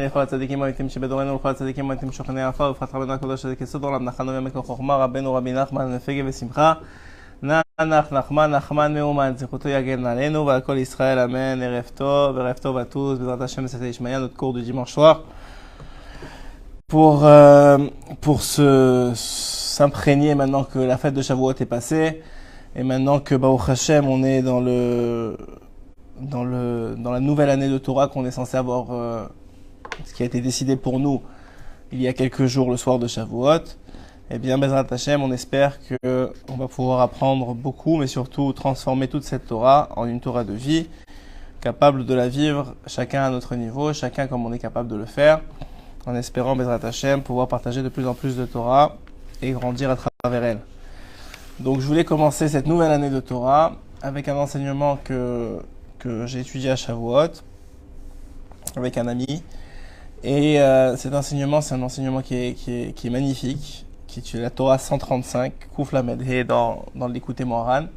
לכל הצדיקים האמיתיים שבדורנו ולכל הצדיקים האמיתיים שוכני העפר ובפרט רבנו הקדוש הזה כסוד עולם נחנו ימק החוכמה רבנו רבי נחמן נפגה ושמחה נחמן נחמן מאומן זכותו יגן עלינו ועל כל ישראל אמן. ערב טוב à tous בעזרת השם c'était Ishmael notre cours du dimanche soir pour s'imprégner maintenant que la fête de Shavuot est passée et maintenant que Baruch Hashem on est dans la nouvelle année de Torah qu'on est censé avoir ce qui a été décidé pour nous il y a quelques jours le soir de Shavuot. Eh bien, Bezrat Hashem, on espère qu'on va pouvoir apprendre beaucoup, mais surtout transformer toute cette Torah en une Torah de vie, capable de la vivre chacun à notre niveau, chacun comme on est capable de le faire, en espérant, Bezrat Hashem, pouvoir partager de plus en plus de Torah et grandir à travers elle. Donc, je voulais commencer cette nouvelle année de Torah avec un enseignement que j'ai étudié à Shavuot, avec un ami. Et cet enseignement, c'est un enseignement qui est magnifique, qui est la Torah 135, Kouf Lamed He dans l'écouté Moharan.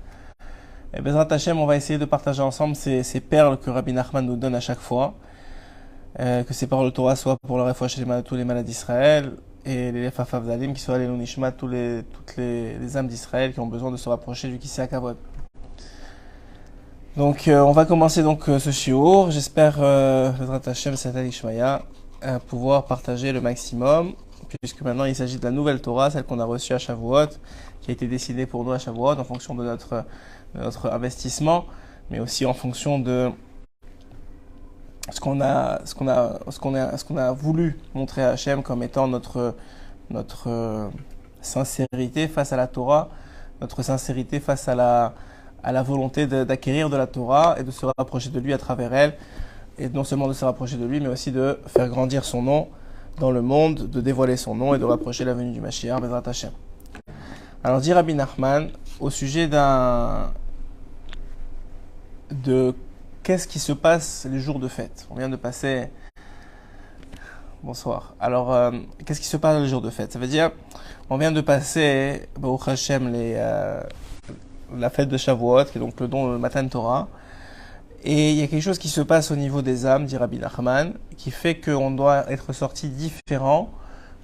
Et Bezrat Hashem, on va essayer de partager ensemble ces perles que Rabbi Nachman nous donne à chaque fois, que ces paroles de Torah soient pour le refouach de tous les malades d'Israël et les Lefafav Zalim, qui soient les Nishmat, toutes les âmes d'Israël qui ont besoin de se rapprocher du Kisei HaKavod. Donc on va commencer donc ce shiur. J'espère Bezrat Hashem Setal Ishmaya pouvoir partager le maximum, puisque maintenant il s'agit de la nouvelle Torah, celle qu'on a reçue à Shavuot, qui a été décidée pour nous à Shavuot en fonction de notre investissement, mais aussi en fonction de ce qu'on a voulu montrer à Hachem comme étant notre sincérité face à la Torah, notre sincérité face à la volonté d'acquérir de la Torah et de se rapprocher de lui à travers elle, et non seulement de se rapprocher de lui, mais aussi de faire grandir son nom dans le monde, de dévoiler son nom et de rapprocher la venue du Mashiach, Bezrat Hashem. Alors, dit Rabbi Nachman, au sujet de qu'est-ce qui se passe les jours de fête. On vient de passer... Bonsoir. Alors, qu'est-ce qui se passe les jours de fête? Ça veut dire, on vient de passer, Baruch Hashem, la fête de Shavuot, qui est donc le don de Matan Torah. Et il y a quelque chose qui se passe au niveau des âmes, dit Rabbi Nachman, qui fait qu'on doit être sorti différent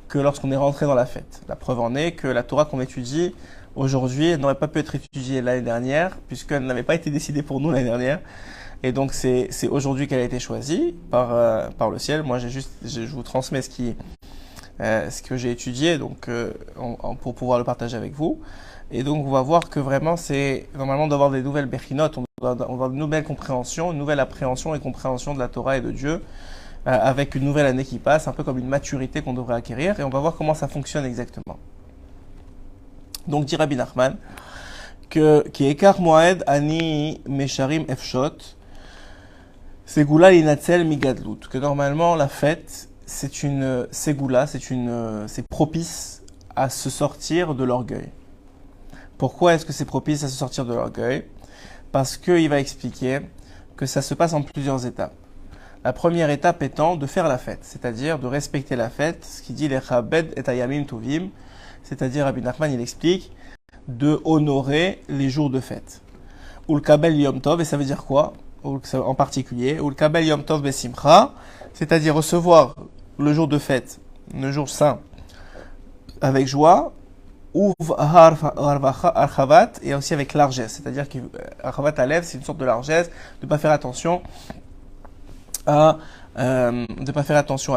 que lorsqu'on est rentré dans la fête. La preuve en est que la Torah qu'on étudie aujourd'hui n'aurait pas pu être étudiée l'année dernière, puisqu'elle n'avait pas été décidée pour nous l'année dernière. Et donc c'est aujourd'hui qu'elle a été choisie par le ciel. Moi je vous transmets ce que j'ai étudié donc, pour pouvoir le partager avec vous. Et donc, on va voir que vraiment, c'est normalement d'avoir des nouvelles bechinotes, on va avoir une nouvelle compréhension, une nouvelle appréhension et compréhension de la Torah et de Dieu, avec une nouvelle année qui passe, un peu comme une maturité qu'on devrait acquérir, et on va voir comment ça fonctionne exactement. Donc, dit Rabbi Nachman, qui ekar moed ani mesharim efshot, segula linatzel migadlut, que normalement, la fête, c'est une segula, c'est propice à se sortir de l'orgueil. Pourquoi est-ce que c'est propice à se sortir de l'orgueil? Parce qu'il va expliquer que ça se passe en plusieurs étapes. La première étape étant de faire la fête, c'est-à-dire de respecter la fête, ce qui dit les chabed et ayamim tuvim, c'est-à-dire Rabbi Nachman il explique de honorer les jours de fête. Ul kabel yom tov, et ça veut dire quoi en particulier? Ul kabel yom tov besimcha, c'est-à-dire recevoir le jour de fête, le jour saint, avec joie. Ou archavat, et aussi avec largesse, c'est-à-dire que archavat alev, c'est une sorte de largesse, de ne pas faire attention à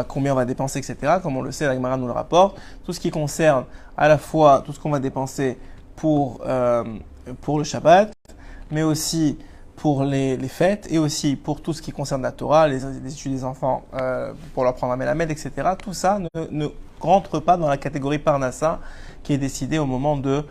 combien on va dépenser, etc. Comme on le sait, la Gemara nous le rapporte. Tout ce qui concerne à la fois tout ce qu'on va dépenser pour le Shabbat, mais aussi pour les fêtes, et aussi pour tout ce qui concerne la Torah, les études des enfants, pour leur prendre un Melamed, etc. Tout ça ne rentre pas dans la catégorie Parnassa qui est décidée au moment de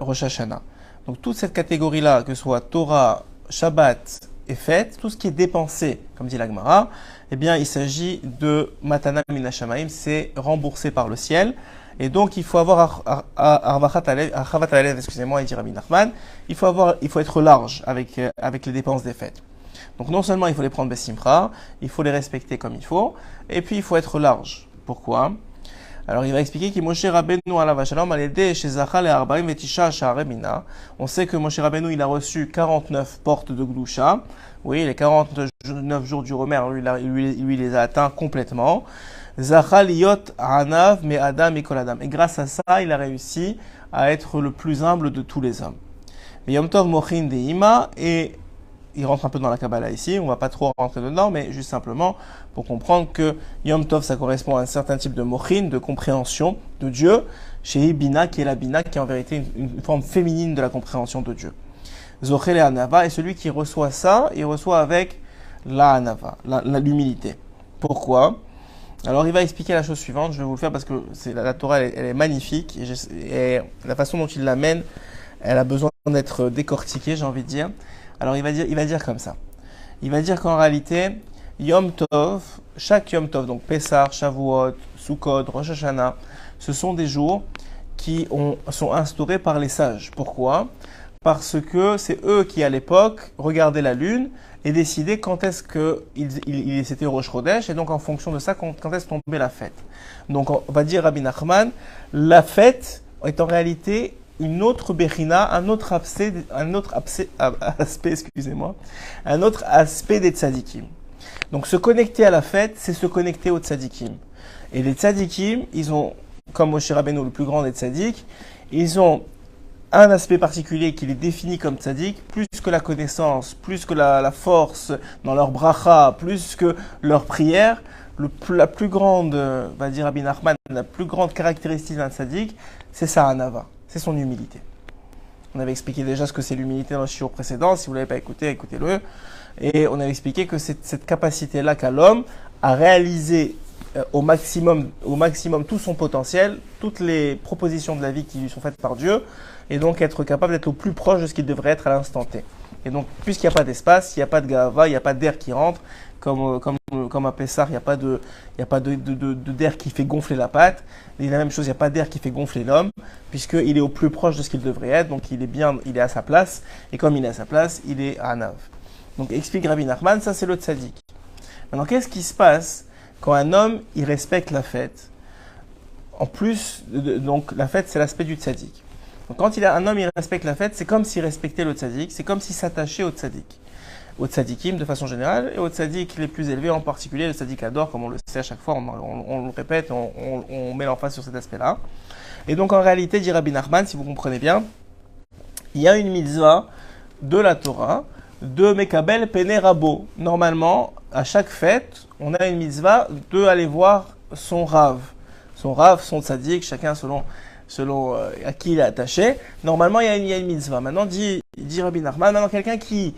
Rosh Hashanah. Donc toute cette catégorie-là, que ce soit Torah, Shabbat et fête, tout ce qui est dépensé, comme dit la Gemara, eh bien il s'agit de Matana Min HaShamayim, c'est remboursé par le ciel. Et donc il faut avoir Archavat Alev, excusez-moi, il dit Rabbi Nachman, il faut être large avec les dépenses des fêtes. Donc non seulement il faut les prendre besimcha, il faut les respecter comme il faut, et puis il faut être large. Pourquoi? Alors il va expliquer que Moshe Rabbeinu alav shalom al-yedeh chez Zachal et Arbaim vetisha sha'arei mina. On sait que Moshe Rabbeinu il a reçu 49 portes de Gdusha. Oui, les 49 jours du Romer, lui les a atteints complètement. Zachal yot anav me adam et kol adam. Et grâce à ça, il a réussi à être le plus humble de tous les hommes. Mais Yom Tov mochin deima, et il rentre un peu dans la Kabbalah ici, on va pas trop rentrer dedans, mais juste simplement pour comprendre que Yom Tov, ça correspond à un certain type de mochin, de compréhension de Dieu, chez Bina, qui est la Bina, qui est en vérité une forme féminine de la compréhension de Dieu. Zochel et Anava, et celui qui reçoit ça, il reçoit avec la Anava, l'humilité. Pourquoi? Alors il va expliquer la chose suivante, je vais vous le faire parce que la Torah elle est magnifique, et la façon dont il l'amène, elle a besoin d'être décortiquée, j'ai envie de dire. Alors il va dire comme ça. Il va dire qu'en réalité, Yom Tov, chaque Yom Tov, donc Pessah, Shavuot, Sukkot, Rosh Hashanah, ce sont des jours qui sont instaurés par les sages. Pourquoi? Parce que c'est eux qui, à l'époque, regardaient la lune et décidaient quand est-ce que c'était Rosh Chodesh, et donc en fonction de ça, quand est-ce tombait la fête. Donc on va dire Rabbi Nachman, la fête est en réalité une autre Bechina, un autre aspect des tzadikim. Donc se connecter à la fête, c'est se connecter aux tzadikim. Et les tzadikim, ils ont, comme Moshe Rabbeinu, le plus grand des tzadiks, ils ont un aspect particulier qui les définit comme tzadik, plus que la connaissance, plus que la force dans leur bracha, plus que leur prière. La plus grande, va dire Rabbi Nachman, la plus grande caractéristique d'un tzadik, c'est sa anava. C'est son humilité. On avait expliqué déjà ce que c'est l'humilité dans le shiur précédent. Si vous ne l'avez pas écouté, écoutez-le. Et on avait expliqué que c'est cette capacité-là qu'a l'homme à réaliser au maximum tout son potentiel, toutes les propositions de la vie qui lui sont faites par Dieu, et donc être capable d'être au plus proche de ce qu'il devrait être à l'instant T. Et donc, puisqu'il n'y a pas d'espace, il n'y a pas de gava, il n'y a pas d'air qui rentre, comme à Pessah, il n'y a pas d'air qui fait gonfler la pâte. Et la même chose, il n'y a pas d'air qui fait gonfler l'homme, puisqu'il est au plus proche de ce qu'il devrait être, donc il est à sa place, et comme il est à sa place, il est à Anav. Donc explique Rabbi Nachman, ça c'est le tzaddik. Maintenant, qu'est-ce qui se passe quand un homme, il respecte la fête? En plus, donc la fête c'est l'aspect du tzaddik. Donc quand un homme il respecte la fête, c'est comme s'il respectait le tzaddik, c'est comme s'il s'attachait au tzaddik. Au tzadikim de façon générale, et au tzadik les plus élevés, en particulier le tzadik adore, comme on le sait à chaque fois, on le répète, on met l'emphase sur cet aspect-là. Et donc en réalité, dit Rabbi Nachman, si vous comprenez bien, il y a une mitzvah de la Torah, de Mekabel Pene Rabo. Normalement, à chaque fête, on a une mitzvah de aller voir son Rav, son tzadik, chacun selon à qui il est attaché. Normalement, il y a une mitzvah. Maintenant, dit Rabbi Nachman, maintenant quelqu'un qui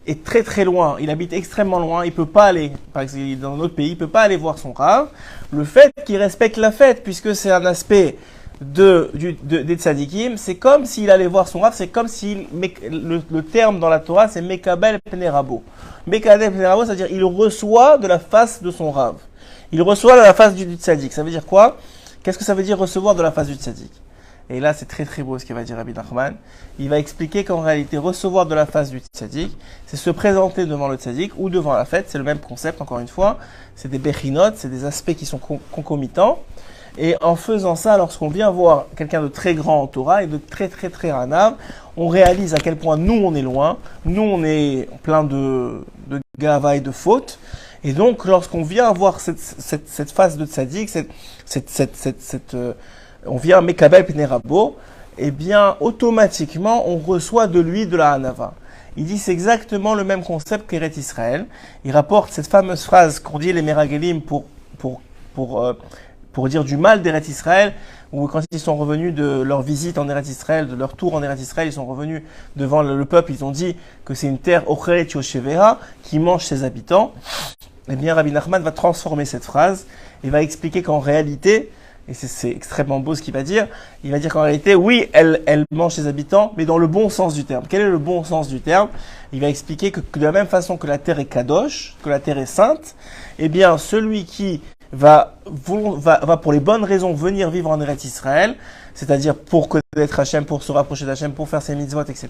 est très très loin, il habite extrêmement loin, il peut pas aller, par exemple dans notre pays, il peut pas aller voir son Rav. Le fait qu'il respecte la fête, puisque c'est un aspect des tzadikim, c'est comme s'il allait voir son Rav, c'est comme si le terme dans la Torah c'est Mekabel Pene Rabo. Mekabel Pene Rabo, c'est-à-dire il reçoit de la face de son Rav. Il reçoit de la face du tzadik. Ça veut dire quoi? Qu'est-ce que ça veut dire recevoir de la face du tzadik? Et là, c'est très très beau ce qu'il va dire Rabbi Nachman. Il va expliquer qu'en réalité, recevoir de la face du tzaddik, c'est se présenter devant le tzaddik ou devant la fête. C'est le même concept, encore une fois. C'est des bechinot, c'est des aspects qui sont concomitants. Et en faisant ça, lorsqu'on vient voir quelqu'un de très grand en Torah et de très très très hanav, on réalise à quel point nous on est loin, nous on est plein de gava et de fautes. Et donc, lorsqu'on vient voir cette face de tzaddik, on vient Mekabel Pene Rabo, eh bien, automatiquement, on reçoit de lui de la Hanava. Il dit, c'est exactement le même concept qu'Eret Israël. Il rapporte cette fameuse phrase qu'on dit les Meragelim pour dire du mal d'Eret Israël, où quand ils sont revenus de leur visite en Eret Israël, de leur tour en Eret Israël, ils sont revenus devant le peuple, ils ont dit que c'est une terre Ocheret Yoshevera, qui mange ses habitants. Eh bien, Rabbi Nachman va transformer cette phrase et va expliquer qu'en réalité, et c'est extrêmement beau ce qu'il va dire, il va dire qu'en réalité, oui, elle mange ses habitants, mais dans le bon sens du terme. Quel est le bon sens du terme? Il va expliquer que de la même façon que la terre est kadosh, que la terre est sainte, eh bien, celui qui va pour les bonnes raisons venir vivre en Eretz Israël, c'est-à-dire pour connaître Hachem, pour se rapprocher d'Hachem, pour faire ses mitzvot, etc.,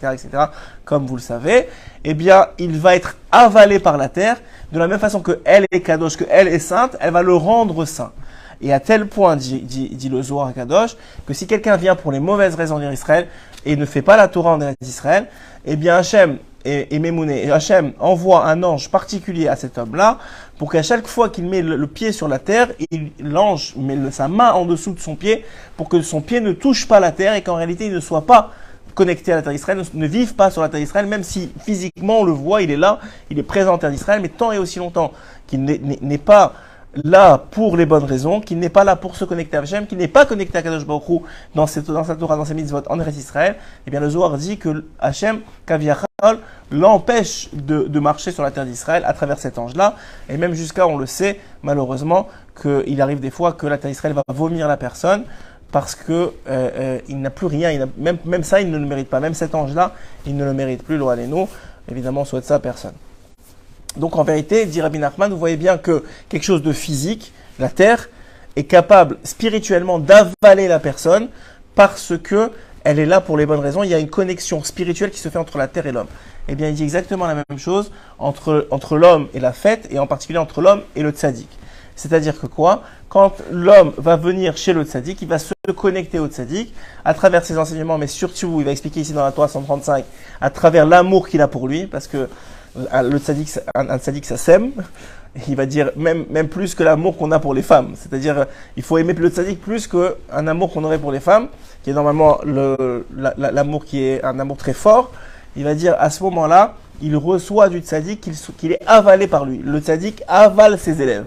comme vous le savez, eh bien, il va être avalé par la terre, de la même façon que elle est kadosh, que elle est sainte, elle va le rendre saint. Et à tel point, dit le Zohar Kadosh, que si quelqu'un vient pour les mauvaises raisons en Israël et ne fait pas la Torah en Israël, eh bien Hachem et Memouné, et Hachem envoie un ange particulier à cet homme-là pour qu'à chaque fois qu'il met le pied sur la terre, l'ange met sa main en dessous de son pied pour que son pied ne touche pas la terre et qu'en réalité il ne soit pas connecté à la terre d'Israël, ne vivent pas sur la terre d'Israël, même si physiquement on le voit, il est là, il est présent en terre d'Israël, mais tant et aussi longtemps qu'il n'est pas là pour les bonnes raisons, qu'il n'est pas là pour se connecter à Hachem, qu'il n'est pas connecté à Kadosh Baruch Hu dans sa Torah, dans ses mitzvot en Eretz Israël, eh bien le Zohar dit que Hachem, Kaviachal, l'empêche de marcher sur la terre d'Israël à travers cet ange-là, et même jusqu'à, on le sait, malheureusement, qu'il arrive des fois que la terre d'Israël va vomir la personne, parce que il n'a plus rien, même ça, il ne le mérite pas. Même cet ange-là, il ne le mérite plus, lo aleno. Évidemment, on souhaite ça à personne. Donc en vérité, dit Rabbi Nachman, vous voyez bien que quelque chose de physique, la terre, est capable spirituellement d'avaler la personne parce que elle est là pour les bonnes raisons. Il y a une connexion spirituelle qui se fait entre la terre et l'homme. Eh bien, il dit exactement la même chose entre l'homme et la fête, et en particulier entre l'homme et le tzaddik. C'est-à-dire que quoi? Quand l'homme va venir chez le tzaddik, il va se connecter au tzaddik à travers ses enseignements, mais surtout, il va expliquer ici dans la Torah 135, à travers l'amour qu'il a pour lui, parce que le tzaddik, un tzaddik, ça s'aime. Il va dire même plus que l'amour qu'on a pour les femmes. C'est-à-dire, il faut aimer le tzaddik plus qu'un amour qu'on aurait pour les femmes, qui est normalement l'amour qui est un amour très fort. Il va dire, à ce moment-là, il reçoit du tzaddik qu'il est avalé par lui. Le tzaddik avale ses élèves.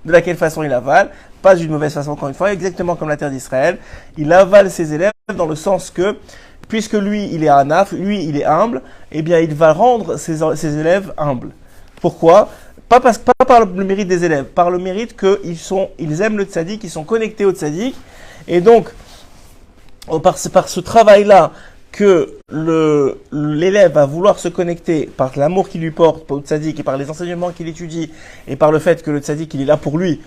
De laquelle façon il avale? Pas d'une mauvaise façon, encore une fois, exactement comme la terre d'Israël. Il avale ses élèves dans le sens que, puisque lui, il est anaf, lui, il est humble, eh bien, il va rendre ses élèves humbles. Pourquoi? Pas par le mérite des élèves, par le mérite qu'ils aiment le tzaddik, ils sont connectés au tzaddik. Et donc, par ce travail-là, que l'élève va vouloir se connecter par l'amour qu'il lui porte au tzaddik et par les enseignements qu'il étudie et par le fait que le tzaddik il est là pour lui,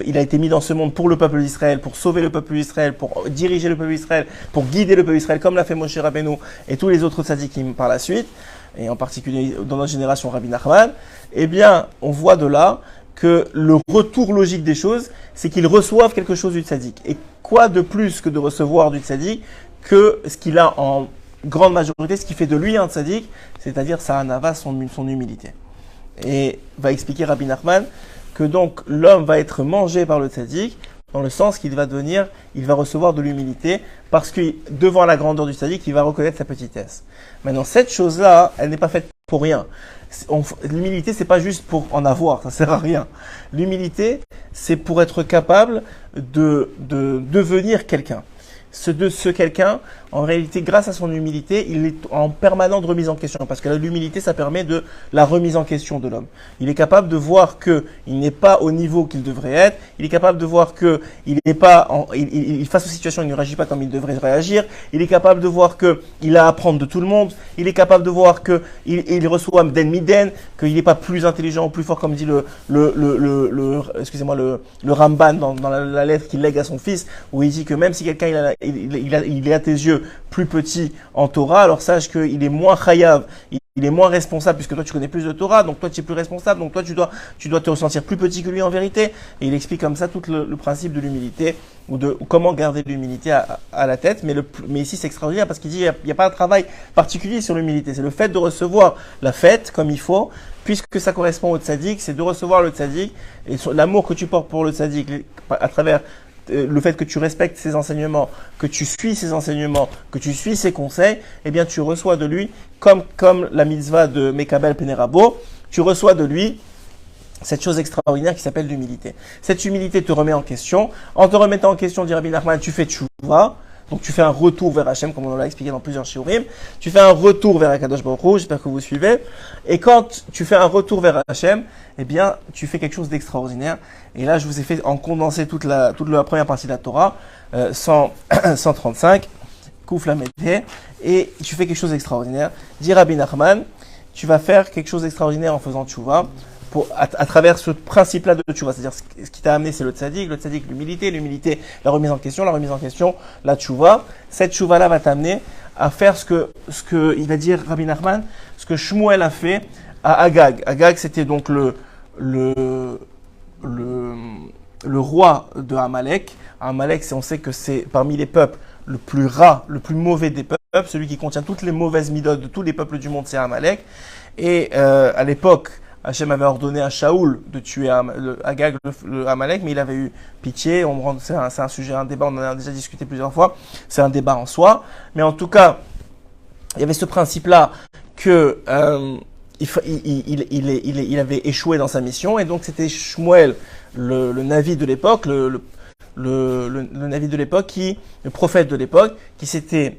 il a été mis dans ce monde pour le peuple d'Israël, pour sauver le peuple d'Israël, pour diriger le peuple d'Israël, pour guider le peuple d'Israël comme l'a fait Moshe Rabbeinu et tous les autres tzaddikim par la suite, et en particulier dans notre génération Rabbi Nachman, eh bien on voit de là que le retour logique des choses, c'est qu'ils reçoivent quelque chose du tzaddik. Et quoi de plus que de recevoir du tzaddik que ce qu'il a en grande majorité, ce qui fait de lui un tzaddik, c'est-à-dire sa hanava, son humilité. Et va expliquer Rabbi Nachman que donc l'homme va être mangé par le tzaddik, dans le sens qu'il va recevoir de l'humilité, parce que devant la grandeur du tzaddik, il va reconnaître sa petitesse. Maintenant, cette chose-là, elle n'est pas faite pour rien. L'humilité, c'est pas juste pour en avoir, ça sert à rien. L'humilité, c'est pour être capable de devenir quelqu'un. Ce quelqu'un, en réalité, grâce à son humilité, il est en permanente remise en question. Parce que l'humilité, ça permet de la remise en question de l'homme. Il est capable de voir qu'il n'est pas au niveau qu'il devrait être. Il est capable de voir qu'il n'est pas, face aux situations, il ne réagit pas comme il devrait réagir. Il est capable de voir qu'il a à apprendre de tout le monde. Il est capable de voir qu'il reçoit den miden, qu'il n'est pas plus intelligent ou plus fort, comme dit excusez-moi, le Ramban dans la lettre qu'il lègue à son fils, où il dit que même si quelqu'un il est à tes yeux plus petit en Torah, alors sache qu'il est moins chayav, il est moins responsable puisque toi tu connais plus de Torah, donc toi tu es plus responsable, donc toi tu dois te ressentir plus petit que lui en vérité. Et il explique comme ça tout le principe de l'humilité ou comment garder l'humilité à la tête. Mais ici c'est extraordinaire parce qu'il dit il n'y a pas un travail particulier sur l'humilité, c'est le fait de recevoir la fête comme il faut, puisque ça correspond au tzaddik, c'est de recevoir le tzaddik et l'amour que tu portes pour le tzaddik à travers le fait que tu respectes ses enseignements, que tu suis ses enseignements, que tu suis ses conseils, eh bien tu reçois de lui, comme la mitzvah de Mekabel Penerabo, tu reçois de lui cette chose extraordinaire qui s'appelle l'humilité. Cette humilité te remet en question. En te remettant en question, dit Rabbi Nachman, tu fais tchouva. Donc tu fais un retour vers Hachem, comme on l'a expliqué dans plusieurs shiurim. Tu fais un retour vers Akadosh Baruch Hu, j'espère que vous suivez. Et quand tu fais un retour vers Hachem, eh bien, tu fais quelque chose d'extraordinaire. Et là, je vous ai fait en condenser toute la première partie de la Torah, 135, Kouf Lamed He, et tu fais quelque chose d'extraordinaire. Dit Rabbi Nachman, tu vas faire quelque chose d'extraordinaire en faisant tchouva. À travers ce principe-là de tchouva, c'est-à-dire ce qui t'a amené, c'est le tzaddik, l'humilité, la remise en question, la tchouva. Cette tchouva-là va t'amener à faire ce que il va dire Rabbi Nachman, ce que Shmuel a fait à Agag. Agag, c'était donc le roi de Amalek. Amalek, on sait que c'est parmi les peuples le plus rat, le plus mauvais des peuples, celui qui contient toutes les mauvaises midotes de tous les peuples du monde, c'est Amalek. Et à l'époque, Hachem avait ordonné à Shaoul de tuer Agag, le Amalek, mais il avait eu pitié. C'est un sujet, un débat, on en a déjà discuté plusieurs fois. C'est un débat en soi. Mais en tout cas, il y avait ce principe-là que il avait échoué dans sa mission. Et donc, c'était Shmuel, le Navi de l'époque, le Navi de l'époque, le prophète de l'époque, qui s'était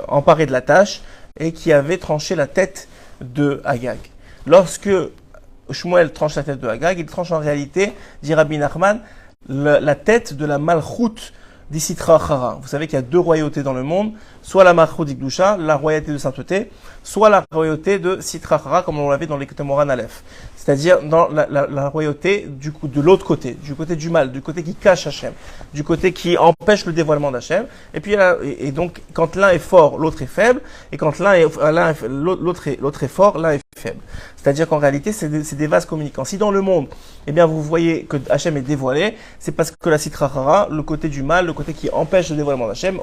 emparé de la tâche et qui avait tranché la tête de Agag. Lorsque Shmuel tranche la tête de Agag, il tranche en réalité, dit Rabbi Nachman, la tête de la Malchut d'Isitra Achara. Vous savez qu'il y a deux royautés dans le monde, soit la Malchut d'Igdusha, la royauté de sainteté, soit la royauté de Sitra Achara, comme on l'avait dans les Moran Aleph. C'est-à-dire dans la royauté de l'autre côté, du côté du mal, du côté qui cache Hachem, du côté qui empêche le dévoilement d'Hachem. Et puis et donc quand l'un est fort, l'autre est faible, et quand l'autre est fort, l'un est faible. C'est-à-dire qu'en réalité, c'est des vases communicants. Si dans le monde, eh bien vous voyez que Hachem est dévoilé, c'est parce que la Sitra Achara, le côté du mal, le côté qui empêche le dévoilement d'Hachem,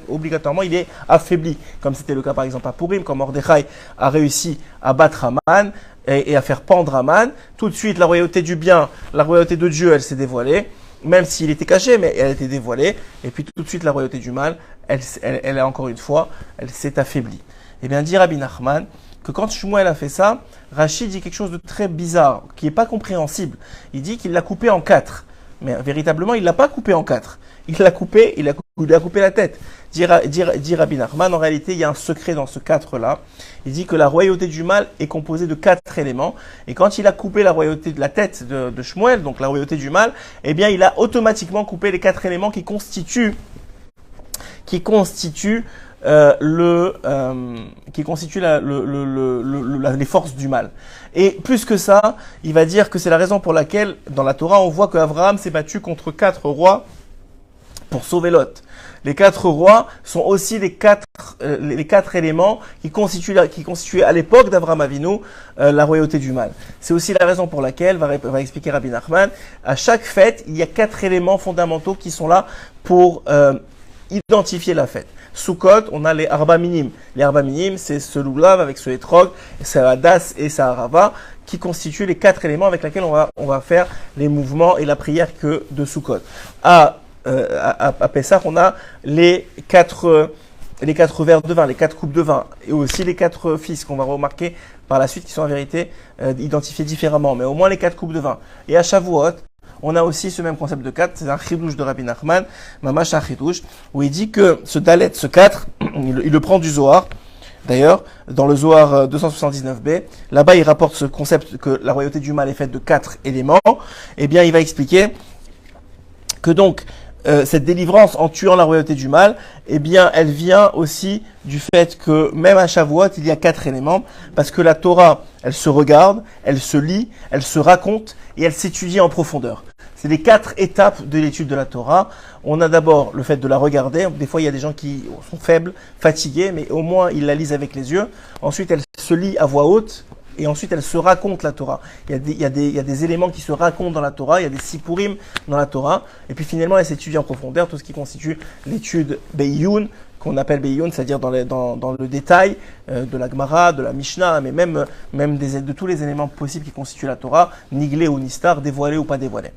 obligatoirement il est affaibli. Comme c'était le cas par exemple à Purim, quand Mordechai a réussi à battre Haman, et à faire pendre Haman, tout de suite la royauté du bien, la royauté de Dieu, elle s'est dévoilée, même s'il était caché, mais elle a été dévoilée, et puis tout de suite la royauté du mal, elle a encore une fois, elle s'est affaiblie. Eh bien, dit Rabbi Nachman, que quand Shmuel a fait ça, Rachid dit quelque chose de très bizarre, qui n'est pas compréhensible. Il dit qu'il l'a coupé en 4, mais véritablement, il ne l'a pas coupé en 4. Il a coupé la tête. Dit Rabbi Nachman, en réalité, il y a un secret dans ce 4-là. Il dit que la royauté du mal est composée de 4 éléments. Et quand il a coupé la royauté de la tête de Shmuel, donc la royauté du mal, eh bien, il a automatiquement coupé les 4 éléments qui constituent les forces du mal. Et plus que ça, il va dire que c'est la raison pour laquelle, dans la Torah, on voit qu'Abraham s'est battu contre 4 rois pour sauver Lot. Les 4 rois sont aussi les quatre éléments qui constituaient à l'époque d'Abraham Avinu la royauté du mal. C'est aussi la raison pour laquelle, va expliquer Rabbi Nachman, à chaque fête, il y a 4 éléments fondamentaux qui sont là pour identifier la fête. Sukkot, on a les Arba Minim. Les Arba Minim, c'est ce loulav avec ce hétrog, sa hadas et sa harava, qui constituent les 4 éléments avec lesquels on va faire les mouvements et la prière que de Sukkot. À Pessah, on a les 4 verres de vin, les 4 coupes de vin, et aussi les 4 fils qu'on va remarquer par la suite, qui sont en vérité identifiés différemment, mais au moins les 4 coupes de vin. Et à Shavuot, on a aussi ce même concept de 4, c'est un chidouche de Rabbi Nachman, mamash un chidouche, où il dit que ce dalet, ce 4, il le prend du Zohar. D'ailleurs, dans le Zohar 279b, là-bas il rapporte ce concept que la royauté du mal est faite de 4 éléments. Eh bien, il va expliquer que donc, cette délivrance en tuant la royauté du mal, eh bien, elle vient aussi du fait que même à Shavuot, il y a 4 éléments, parce que la Torah, elle se regarde, elle se lit, elle se raconte et elle s'étudie en profondeur. C'est les 4 étapes de l'étude de la Torah. On a d'abord le fait de la regarder. Des fois, il y a des gens qui sont faibles, fatigués, mais au moins ils la lisent avec les yeux. Ensuite, elle se lit à voix haute. Et ensuite, elle se raconte la Torah. Il y a des éléments qui se racontent dans la Torah, il y a des sipurim dans la Torah. Et puis finalement, elle s'étudie en profondeur tout ce qui constitue l'étude Beiyun, qu'on appelle Beiyun, c'est-à-dire dans le détail de la Gemara, de la Mishnah, mais même de tous les éléments possibles qui constituent la Torah, niglé ou nistar, dévoilé ou pas dévoilé.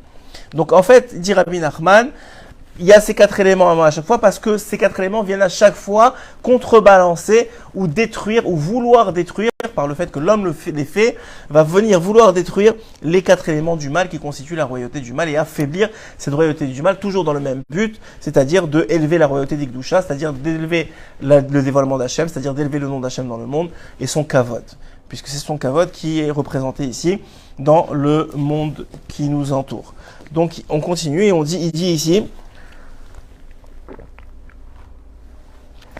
Donc en fait, dit Rabbi Nachman, il y a ces 4 éléments à chaque fois parce que ces 4 éléments viennent à chaque fois contrebalancer ou détruire ou vouloir détruire par le fait que l'homme les fait, va venir vouloir détruire les 4 éléments du mal qui constituent la royauté du mal et affaiblir cette royauté du mal toujours dans le même but, c'est-à-dire de élever la royauté d'Ikdusha, c'est-à-dire d'élever le dévoilement d'Hachem, c'est-à-dire d'élever le nom d'Hachem dans le monde et son kavod, puisque c'est son kavod qui est représenté ici dans le monde qui nous entoure. Donc on continue et il dit ici,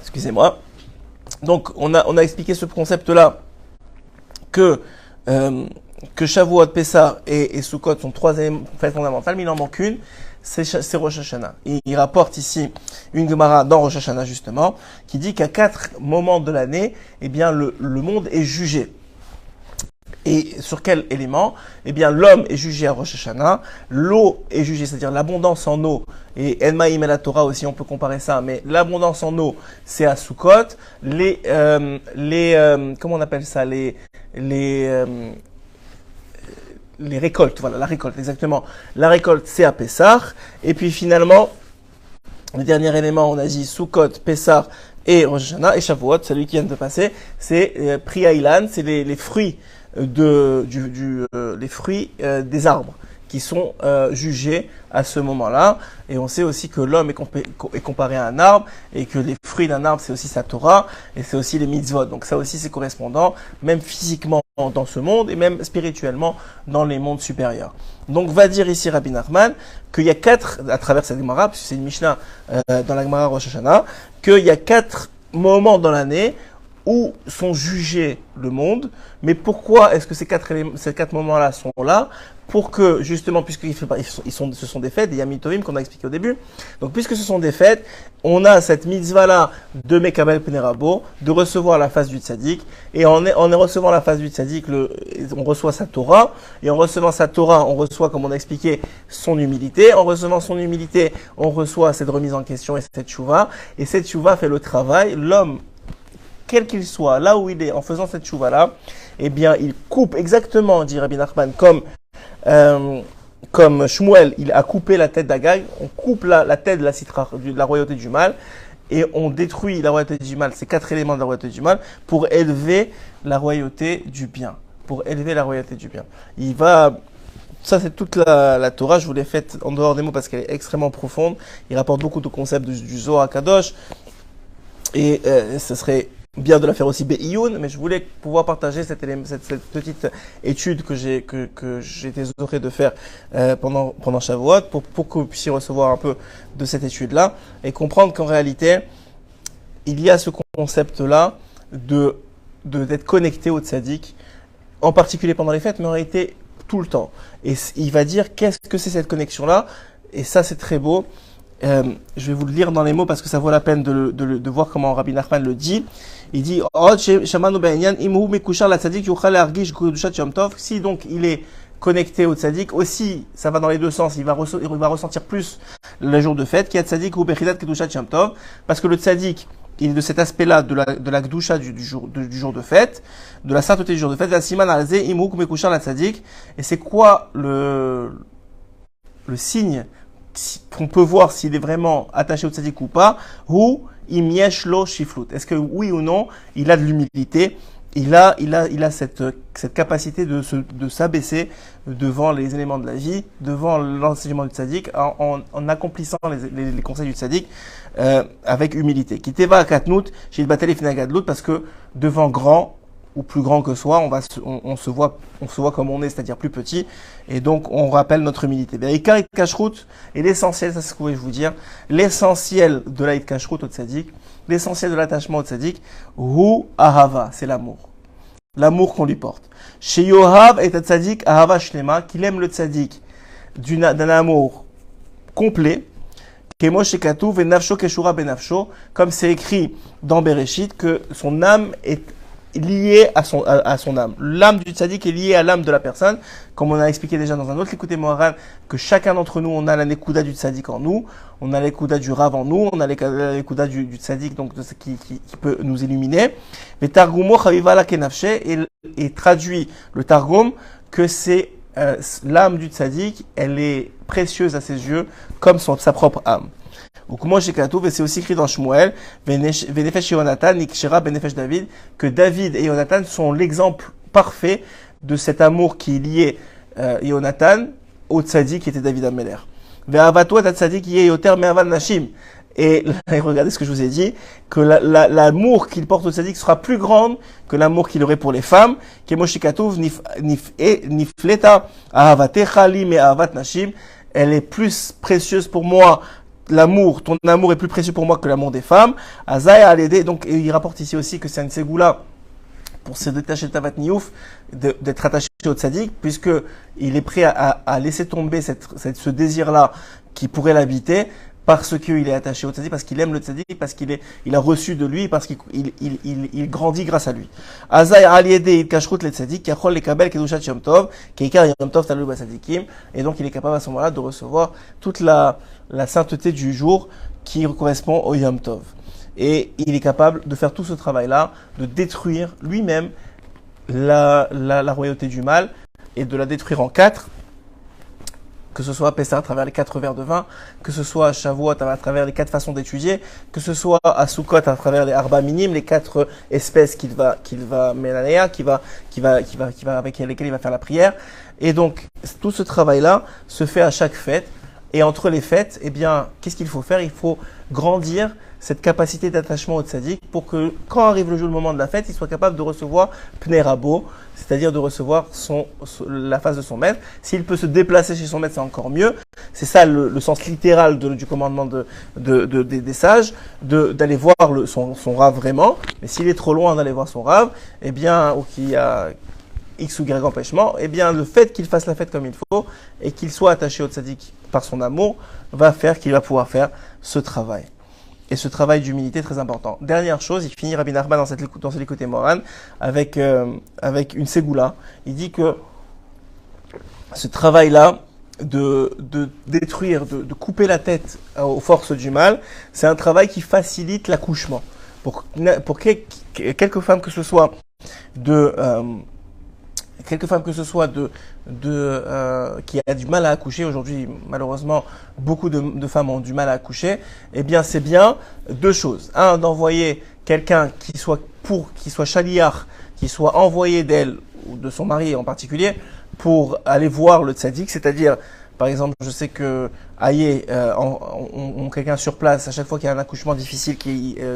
excusez-moi. Donc, on a expliqué ce concept-là que Shavuot, Pessah et Sukkot sont 3 fêtes fondamentales, mais il en manque une, c'est Rosh Hashanah. Il rapporte ici une Gemara dans Rosh Hashanah, justement, qui dit qu'à 4 moments de l'année, eh bien, le monde est jugé. Et sur quel élément? Eh bien, l'homme est jugé à Rosh Hashanah, l'eau est jugée, c'est-à-dire l'abondance en eau, et Enmaïm et la Torah aussi, on peut comparer ça, mais l'abondance en eau, c'est à Sukkot, comment on appelle ça, les récoltes, voilà, la récolte, exactement. La récolte, c'est à Pessah, et puis finalement, le dernier élément, on a dit Sukkot, Pessah et Rosh Hashanah, et Shavuot, celui qui vient de passer, c'est Pri Hailan, c'est les fruits les fruits des arbres qui sont jugés à ce moment-là. Et on sait aussi que l'homme est comparé à un arbre et que les fruits d'un arbre, c'est aussi sa Torah et c'est aussi les mitzvot. Donc ça aussi, c'est correspondant, même physiquement dans ce monde et même spirituellement dans les mondes supérieurs. Donc va dire ici Rabbi Nachman qu'il y a à travers cette Gemara, puisque c'est une Mishnah dans la Gemara Rosh Hashanah, qu'il y a 4 moments dans l'année où sont jugés le monde. Mais pourquoi est-ce que ces quatre moments-là sont là? Pour que, justement, ce sont des fêtes, des Yamim Tovim qu'on a expliqué au début. Donc, puisque ce sont des fêtes, on a cette mitzvah-là de Mekabel Penerabo, de recevoir la face du tzaddik. Et en recevant la face du tzaddik, on reçoit sa Torah. Et en recevant sa Torah, on reçoit, comme on a expliqué, son humilité. En recevant son humilité, on reçoit cette remise en question et cette tchouva. Et cette tchouva fait le travail. L'homme, quel qu'il soit, là où il est, en faisant cette chouva-là, eh bien, il coupe exactement, dit Rabbi Nachman, comme Shmuel, il a coupé la tête d'Agag, on coupe la tête de la royauté du mal, et on détruit la royauté du mal, ces 4 éléments de la royauté du mal, pour élever la royauté du bien. Pour élever la royauté du bien. Ça, c'est toute la Torah. Je vous l'ai faite en dehors des mots parce qu'elle est extrêmement profonde. Il rapporte beaucoup de concepts du Zohar Kadosh. Et ce serait bien de la faire aussi Be'iyun, mais je voulais pouvoir partager cette petite étude que j'ai été honoré de faire pendant Shavuot pour que vous puissiez recevoir un peu de cette étude-là et comprendre qu'en réalité, il y a ce concept-là d'être connecté au tzaddik, en particulier pendant les fêtes, mais en réalité tout le temps. Et il va dire qu'est-ce que c'est cette connexion-là, et ça c'est très beau. Je vais vous le lire dans les mots parce que ça vaut la peine de voir comment Rabbi Nachman le dit. Il dit si donc il est connecté au tzaddik, aussi ça va dans les deux sens, il va ressentir plus le jour de fête parce que le tzaddik il est de cet aspect-là de la gdusha du jour de fête, de la sainteté du jour de fête. Et c'est quoi le signe qu'on peut voir s'il est vraiment attaché au tzaddik ou pas, ou im yesh lo shiflut. Est-ce que oui ou non, il a de l'humilité, il a cette capacité de s'abaisser devant les éléments de la vie, devant l'enseignement du tzaddik, en accomplissant les conseils du tzaddik avec humilité. Kiteva katnut shil bateli finagadlut, parce que devant grand ou plus grand que soi, on se voit comme on est, c'est-à-dire plus petit, et donc on rappelle notre humilité. Et l'essentiel, ça c'est ce que je voulais vous dire, l'essentiel de la kashrut au tzaddik, l'essentiel de l'attachement au tzaddik, hu ahava, c'est l'amour. L'amour qu'on lui porte. Chez Yohav et tzaddik ahava shlema, qu'il aime le tzaddik d'un amour complet, comme c'est écrit dans Bereshit, que son âme est lié à son âme. L'âme du tzaddik est liée à l'âme de la personne, comme on a expliqué déjà dans un autre écouté moral, que chacun d'entre nous, on a la nekuda du tzaddik en nous, on a l'ékouda du rav en nous, on a l'ékouda du tzaddik, donc de ce qui peut nous illuminer. Mais Targumo chaviva la kenafshe, et traduit le Targum que c'est l'âme du tzaddik, elle est précieuse à ses yeux, comme sa propre âme. Et c'est aussi écrit dans Shmuel, que David et Yonatan sont l'exemple parfait de cet amour qui est lié Yonatan au tzaddik qui était David Ameler. Et regardez ce que je vous ai dit, que l'amour qu'il porte au tzaddik sera plus grand que l'amour qu'il aurait pour les femmes. Elle est plus précieuse pour moi. Ton amour est plus précieux pour moi que l'amour des femmes. Azaya Alédé, donc, et il rapporte ici aussi que c'est une ségoula pour se détacher de Tavat Niouf, d'être attaché au tzaddik, puisque il est prêt à laisser tomber ce désir-là qui pourrait l'habiter, parce qu'il est attaché au tzaddik, parce qu'il aime le tzaddik, parce il a reçu de lui, parce qu'il il grandit grâce à lui. Azay aliédé il kashrut le tzaddik, yachol le kabel kedushat yom tov, keikar yom tov talou batzadikim, et donc il est capable à ce moment-là de recevoir toute la sainteté du jour qui correspond au yom tov. Et il est capable de faire tout ce travail-là, de détruire lui-même la royauté du mal, et de la détruire en 4, que ce soit à Pessah à travers les 4 verres de vin, que ce soit à Shavuot à travers les 4 façons d'étudier, que ce soit à Sukkot à travers les Arba Minim, les 4 espèces qu'il va mélanéa, avec lesquelles il va faire la prière. Et donc, tout ce travail-là se fait à chaque fête. Et entre les fêtes, eh bien, qu'est-ce qu'il faut faire? Il faut grandir cette capacité d'attachement au tzaddik pour que, quand arrive le moment de la fête, il soit capable de recevoir Pnei Rabo, c'est-à-dire de recevoir la face de son maître. S'il peut se déplacer chez son maître, c'est encore mieux. C'est ça le sens littéral du commandement des sages, d'aller voir son rave vraiment. Mais s'il est trop loin d'aller voir son rave, eh bien, ou qu'il y a X ou Y empêchement, eh bien, le fait qu'il fasse la fête comme il faut et qu'il soit attaché au tzaddik par son amour va faire qu'il va pouvoir faire ce travail. Et ce travail d'humilité est très important. Dernière chose, il finit Rabbi Nachman dans ce Likutei Moharan avec une ségoula. Il dit que ce travail-là de détruire, de couper la tête aux forces du mal, c'est un travail qui facilite l'accouchement. Pour quelques femmes que ce soit qui a du mal à accoucher, aujourd'hui malheureusement beaucoup de femmes ont du mal à accoucher, eh bien c'est bien 2 choses. Un, d'envoyer quelqu'un qui soit chaliar, qui soit envoyé d'elle ou de son mari en particulier pour aller voir le tzaddik, c'est-à-dire par exemple, je sais que Aïe ont quelqu'un sur place à chaque fois qu'il y a un accouchement difficile,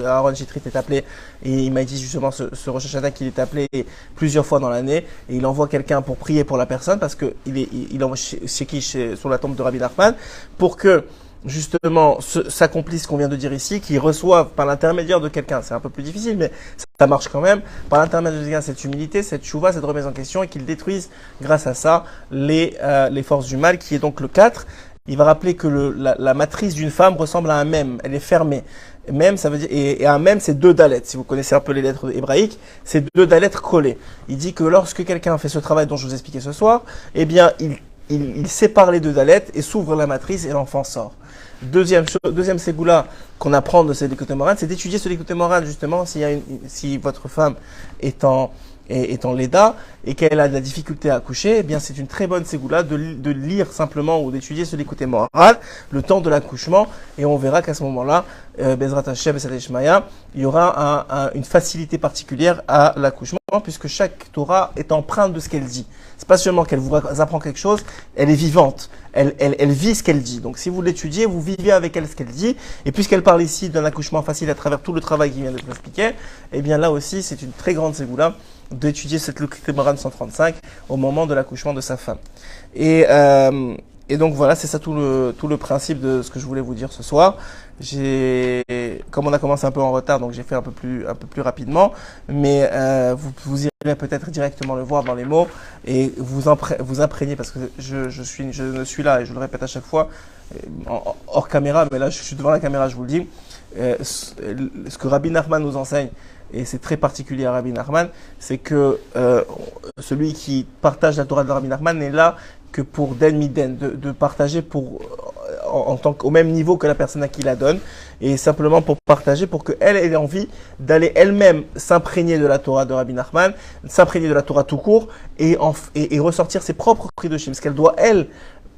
Aaron Chitrit est appelé, et il m'a dit justement ce Rosh Hashanah qu'il est appelé plusieurs fois dans l'année, et il envoie quelqu'un pour prier pour la personne parce que il envoie sur la tombe de Rabbi Nachman pour que justement s'accomplisse ce qu'on vient de dire ici, qu'ils reçoivent par l'intermédiaire de quelqu'un, c'est un peu plus difficile mais ça marche quand même, par l'intermédiaire de quelqu'un cette humilité, cette chouva, cette remise en question, et qu'ils détruisent grâce à ça les forces du mal, qui est donc le 4. Il va rappeler que la matrice d'une femme ressemble à un mème, elle est fermée. Mème, ça veut dire, et un mème, c'est 2 dalets. Si vous connaissez un peu les lettres hébraïques, c'est 2 dalets collés. Il dit que lorsque quelqu'un fait ce travail dont je vous ai expliqué ce soir, eh bien, il sépare les 2 dalets et s'ouvre la matrice et l'enfant sort. Deuxième ségoula qu'on apprend de ce Likutei Moharan, c'est d'étudier ce Likutei Moharan justement si votre femme est en Léda et qu'elle a de la difficulté à accoucher, eh bien c'est une très bonne ségoula de lire simplement ou d'étudier ce Likutei Moharan le temps de l'accouchement, et on verra qu'à ce moment-là, Bezrat Hashem et Sadeh Shmaya, il y aura une facilité particulière à l'accouchement puisque chaque Torah est empreinte de ce qu'elle dit. C'est pas seulement qu'elle vous apprend quelque chose, elle est vivante. Elle vit ce qu'elle dit. Donc si vous l'étudiez, vous vivez avec elle ce qu'elle dit. Et puisqu'elle parle ici d'un accouchement facile à travers tout le travail qui vient d'être expliqué, eh bien là aussi c'est une très grande ségoula d'étudier cette Likutei Moharan 135 au moment de l'accouchement de sa femme. Et donc voilà, c'est ça tout le principe de ce que je voulais vous dire ce soir. Comme on a commencé un peu en retard, donc j'ai fait un peu plus rapidement, mais vous irez peut-être directement le voir dans les mots et vous imprégner, parce que je ne suis là, et je le répète à chaque fois, hors caméra, mais là je suis devant la caméra, je vous le dis, ce que Rabbi Nachman nous enseigne, et c'est très particulier à Rabbi Nachman, c'est que celui qui partage la Torah de Rabbi Nachman n'est là que pour den miden, de partager au même niveau que la personne à qui la donne, et simplement pour partager, pour qu'elle ait envie d'aller elle-même s'imprégner de la Torah de Rabbi Nachman, s'imprégner de la Torah tout court, et ressortir ses propres prix de Shem, ce qu'elle doit, elle,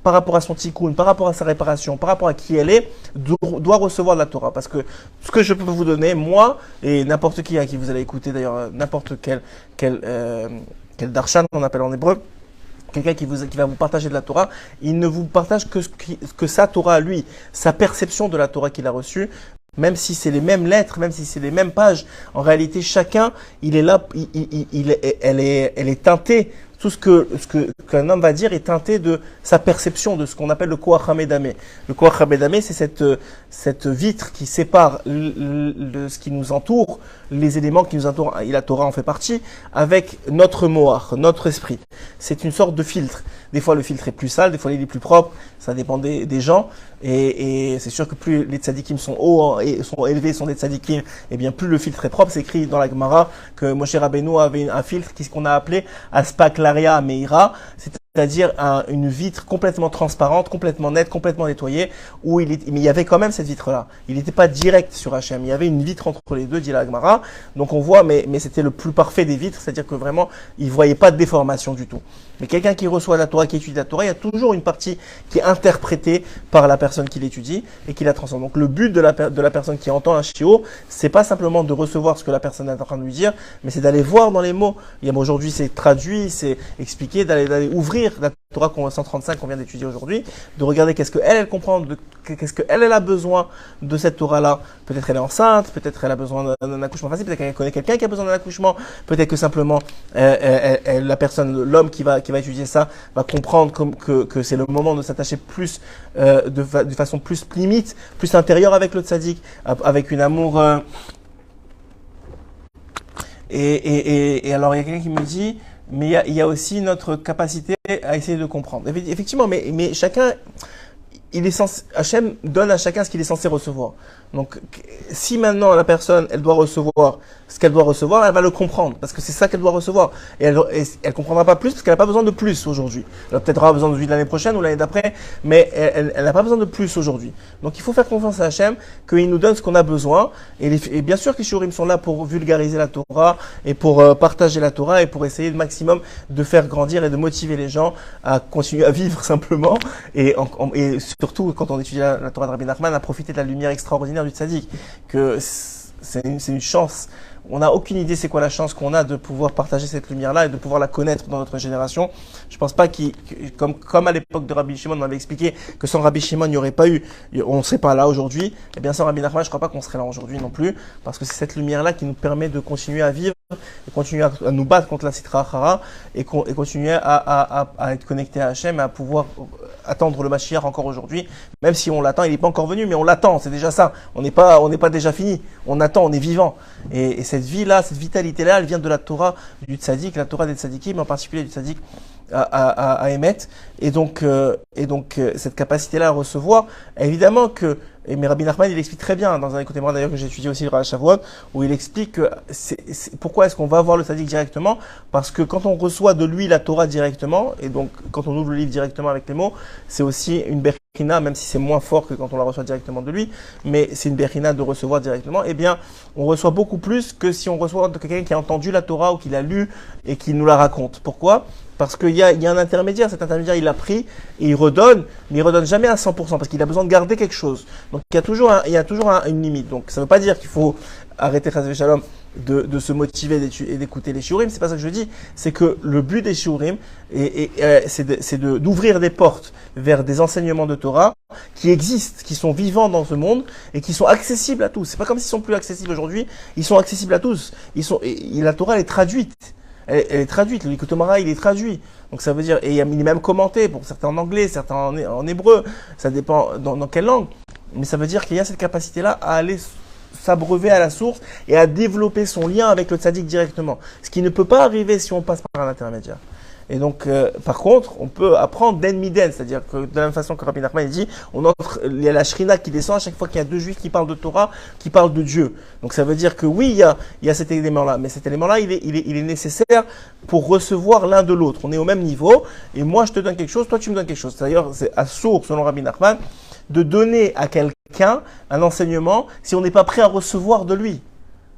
par rapport à son tikkun, par rapport à sa réparation, par rapport à qui elle est, doit recevoir de la Torah. Parce que ce que je peux vous donner, moi, et n'importe qui à qui vous allez écouter, d'ailleurs, n'importe quel darshan, on appelle en hébreu, quelqu'un qui va vous partager de la Torah, il ne vous partage que sa Torah à lui, sa perception de la Torah qu'il a reçue, même si c'est les mêmes lettres, même si c'est les mêmes pages. En réalité, chacun, il est là, elle est teintée tout qu'un homme va dire est teinté de sa perception de ce qu'on appelle le koach hamedamé. Le koach hamedamé, c'est cette vitre qui sépare ce qui nous entoure, les éléments qui nous entourent, et la Torah en fait partie, avec notre moach, notre esprit. C'est une sorte de filtre. Des fois, le filtre est plus sale, des fois, il est plus propre. Ça dépend des gens. Et c'est sûr que plus les tzadikim sont hauts et sont élevés, sont des tzadikim, et bien plus le filtre est propre. C'est écrit dans la Gemara que Moshe Rabbeinu avait un filtre qu'on a appelé Aspaklaria Meira, c'est-à-dire une vitre complètement transparente, complètement nette, complètement nettoyée, mais il y avait quand même cette vitre-là. Il n'était pas direct sur Hachem. Il y avait une vitre entre les deux, dit la Gemara. Donc on voit, mais c'était le plus parfait des vitres, c'est-à-dire que vraiment, il ne voyait pas de déformation du tout. Mais quelqu'un qui reçoit la Torah, qui étudie la Torah, il y a toujours une partie qui est interprétée par la personne qui l'étudie et qui la transforme. Donc le but de la personne qui entend un shiur, c'est pas simplement de recevoir ce que la personne est en train de lui dire, mais c'est d'aller voir dans les mots. Aujourd'hui, c'est traduit, c'est expliqué, d'aller ouvrir la Torah 135 qu'on vient d'étudier aujourd'hui, de regarder qu'est-ce qu'elle comprend, qu'est-ce qu'elle a besoin de cette Torah-là. Peut-être elle est enceinte, peut-être elle a besoin d'un accouchement facile, peut-être qu'elle connaît quelqu'un qui a besoin d'un accouchement, peut-être que simplement la personne, l'homme qui va étudier ça, va comprendre que c'est le moment de s'attacher plus de façon plus limite, plus intérieure avec le tzaddik, avec une amour. Et alors il y a quelqu'un qui me dit, mais il y a aussi notre capacité à essayer de comprendre. Effectivement, mais chacun, Hachem donne à chacun ce qu'il est censé recevoir. Donc, si maintenant la personne, elle doit recevoir ce qu'elle doit recevoir, elle va le comprendre, parce que c'est ça qu'elle doit recevoir. Et elle comprendra pas plus, parce qu'elle n'a pas besoin de plus aujourd'hui. Elle va peut-être avoir besoin de lui l'année prochaine ou l'année d'après, mais elle n'a pas besoin de plus aujourd'hui. Donc, il faut faire confiance à Hachem, qu'il nous donne ce qu'on a besoin. Et bien sûr que les shiurim sont là pour vulgariser la Torah, et pour partager la Torah, et pour essayer le maximum de faire grandir et de motiver les gens à continuer à vivre simplement, et surtout quand on étudie la Torah de Rabbi Nachman, à profiter de la lumière extraordinaire du tzaddik, que c'est une chance. On n'a aucune idée c'est quoi la chance qu'on a de pouvoir partager cette lumière-là et de pouvoir la connaître dans notre génération. Je pense pas comme à l'époque de Rabbi Shimon, on avait expliqué que sans Rabbi Shimon, il n'y aurait pas eu, on ne serait pas là aujourd'hui. Et bien sans Rabbi Nachman, je crois pas qu'on serait là aujourd'hui non plus, parce que c'est cette lumière-là qui nous permet de continuer à vivre, et continuer à nous battre contre la Sitra Achara, et continuer à être connecté à Hachem, et à pouvoir attendre le Mashiach encore aujourd'hui. Même si on l'attend, il n'est pas encore venu, mais on l'attend, c'est déjà ça. On n'est pas déjà fini. On attend, on est vivant. Et cette vie-là, cette vitalité-là, elle vient de la Torah du tzaddik, la Torah des tzaddikim, en particulier du tzaddik à émettre. Et donc, cette capacité-là à recevoir, évidemment que, mais Rabbi Nachman, il explique très bien, dans un écoute moi d'ailleurs que j'ai étudié aussi à Shavuot, où il explique que pourquoi est-ce qu'on va voir le tzaddik directement? Parce que quand on reçoit de lui la Torah directement, et donc quand on ouvre le livre directement avec les mots, c'est aussi une berchina, même si c'est moins fort que quand on la reçoit directement de lui, mais c'est une berchina de recevoir directement, eh bien, on reçoit beaucoup plus que si on reçoit de quelqu'un qui a entendu la Torah ou qui l'a lu et qui nous la raconte. Pourquoi? Parce qu'il y a un intermédiaire, cet intermédiaire il l'a pris et il redonne, mais il redonne jamais à 100% parce qu'il a besoin de garder quelque chose. Donc il y a toujours une limite. Donc ça ne veut pas dire qu'il faut arrêter Chas v'Shalom de se motiver et d'écouter les shiurim, c'est pas ça que je dis. C'est que le but des shiurim c'est d'ouvrir des portes vers des enseignements de Torah qui existent, qui sont vivants dans ce monde et qui sont accessibles à tous. C'est pas comme s'ils sont plus accessibles aujourd'hui, ils sont accessibles à tous. La Torah elle est traduite. Elle est traduite, le Likutei Moharan, il est traduit. Donc ça veut dire, et il est même commenté, pour certains en anglais, certains en hébreu, ça dépend dans quelle langue. Mais ça veut dire qu'il y a cette capacité-là à aller s'abreuver à la source et à développer son lien avec le tzaddik directement. Ce qui ne peut pas arriver si on passe par un intermédiaire. Et donc, par contre, on peut apprendre d'en miden, c'est-à-dire que de la même façon que Rabbi Nachman dit, il y a la shrina qui descend à chaque fois qu'il y a deux juifs qui parlent de Torah, qui parlent de Dieu. Donc ça veut dire que oui, il y a cet élément-là, mais cet élément-là, il est nécessaire pour recevoir l'un de l'autre. On est au même niveau, et moi je te donne quelque chose, toi tu me donnes quelque chose. D'ailleurs, c'est assourd, selon Rabbi Nachman, de donner à quelqu'un un enseignement si on n'est pas prêt à recevoir de lui.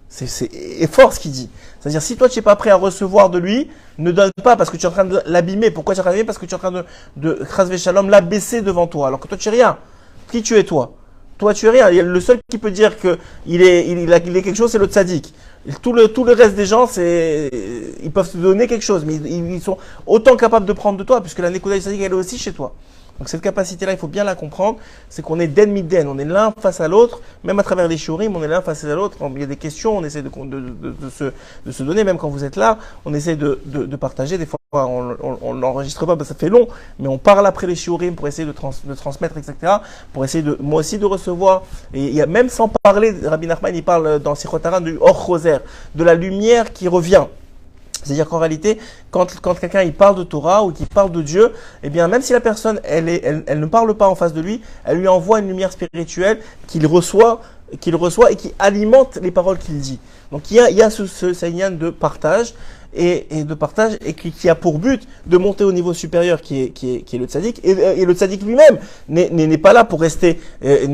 C'est fort ce qu'il dit. C'est-à-dire, si toi tu n'es pas prêt à recevoir de lui, ne donne pas parce que tu es en train de l'abîmer. Pourquoi tu es en train de l'abîmer? Parce que tu es en train de Chas v'Shalom, l'abaisser devant toi. Alors que toi tu es rien. Qui tu es toi? Toi tu es rien. Le seul qui peut dire qu'il est quelque chose, c'est le tzaddik. Tout le reste des gens, ils peuvent te donner quelque chose, mais ils sont autant capables de prendre de toi, puisque la Nekuda du tzaddik, elle est aussi chez toi. Donc cette capacité-là, il faut bien la comprendre, c'est qu'on est den miden, on est l'un face à l'autre, même à travers les shiurim, on est l'un face à l'autre. Quand il y a des questions, on essaie de se donner, même quand vous êtes là, on essaie de partager. Des fois, on n'enregistre pas, parce que ça fait long, mais on parle après les shiurim pour essayer de transmettre, etc., pour essayer moi aussi de recevoir. Et il y a, même sans parler, Rabbi Nachman, il parle dans Sichot Haran du Or Choser, de la lumière qui revient. C'est-à-dire qu'en réalité, quand quelqu'un il parle de Torah ou qu'il parle de Dieu, eh bien même si la personne elle ne parle pas en face de lui, elle lui envoie une lumière spirituelle qu'il reçoit et qui alimente les paroles qu'il dit. Donc il y a ce signal de partage et qui a pour but de monter au niveau supérieur qui est le tzaddik, et le tzaddik lui-même n'est pas là pour rester un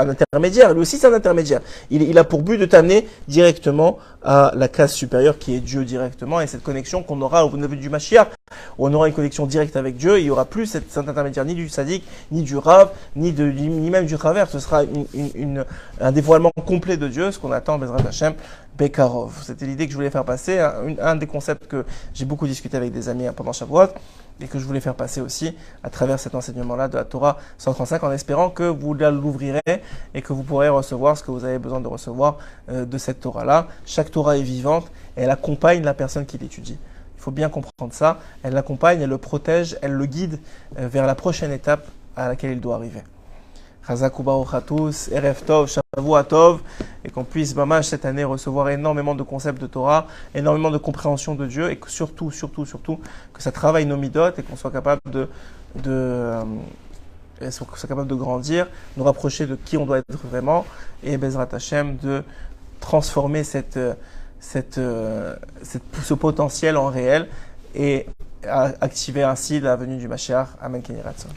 intermédiaire. Lui aussi c'est un intermédiaire. Il a pour but de t'amener directement à la classe supérieure qui est Dieu directement, et cette connexion qu'on aura au niveau du Mashiach, où on aura une connexion directe avec Dieu. Il n'y aura plus cet intermédiaire ni du tzaddik, ni du Rav, ni même du Chaver. Ce sera un dévoilement complet de Dieu, ce qu'on attend Bezrat Hashem Bekarov. C'était l'idée que je voulais faire passer, un des concepts que j'ai beaucoup discuté avec des amis pendant Shavuot, et que je voulais faire passer aussi à travers cet enseignement-là de la Torah 135, en espérant que vous l'ouvrirez et que vous pourrez recevoir ce que vous avez besoin de recevoir de cette Torah-là. Chaque Torah est vivante et elle accompagne la personne qui l'étudie. Il faut bien comprendre ça. Elle l'accompagne, elle le protège, elle le guide vers la prochaine étape à laquelle il doit arriver. Chazak ubaruch tous, Erev Tov, Shavua Tov, et qu'on puisse, mamash, cette année, recevoir énormément de concepts de Torah, énormément de compréhension de Dieu, et que surtout, que ça travaille nos midot, et qu'on soit capable de grandir, nous rapprocher de qui on doit être vraiment, et Bezrat Hashem, de transformer ce potentiel en réel, et activer ainsi la venue du Mashiach. Amen Keni Ratzon.